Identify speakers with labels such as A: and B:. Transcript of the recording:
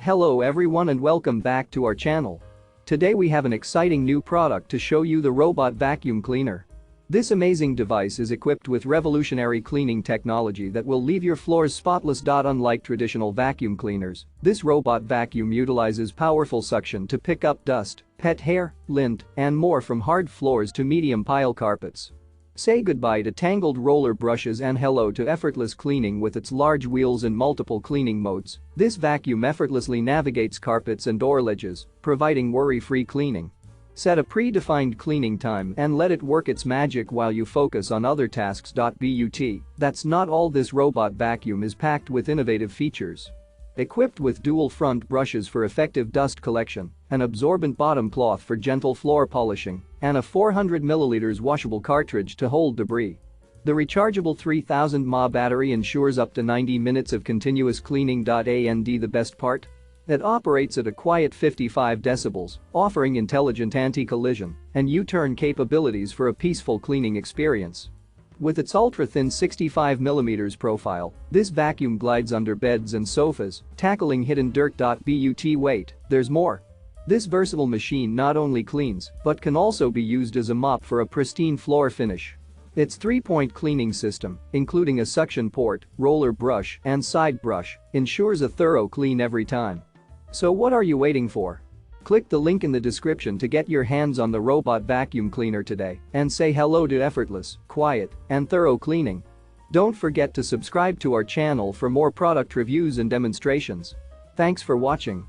A: Hello everyone and welcome back to our channel. Today we have an exciting new product to show you, the robot vacuum cleaner. This amazing device is equipped with revolutionary cleaning technology that will leave your floors spotless. Unlike traditional vacuum cleaners, this robot vacuum utilizes powerful suction to pick up dust, pet hair, lint, and more from hard floors to medium pile carpets. Say goodbye to tangled roller brushes and hello to effortless cleaning. With its large wheels and multiple cleaning modes, this vacuum effortlessly navigates carpets and door ledges, providing worry-free cleaning. Set a predefined cleaning time and let it work its magic while you focus on other tasks. But that's not all. This robot vacuum is packed with innovative features. Equipped with dual front brushes for effective dust collection, an absorbent bottom cloth for gentle floor polishing, and a 400 ml washable cartridge to hold debris. The rechargeable 3000 mAh battery ensures up to 90 minutes of continuous cleaning. And the best part? It operates at a quiet 55 decibels, offering intelligent anti-collision and U-turn capabilities for a peaceful cleaning experience. With its ultra-thin 65mm profile, this vacuum glides under beds and sofas, tackling hidden dirt. But wait, there's more. This versatile machine not only cleans but can also be used as a mop for a pristine floor finish. Its 3-point cleaning system, including a suction port, roller brush, and side brush, ensures a thorough clean every time. So what are you waiting for? Click the link in the description to get your hands on the robot vacuum cleaner today and say hello to effortless, quiet, and thorough cleaning. Don't forget to subscribe to our channel for more product reviews and demonstrations. Thanks for watching.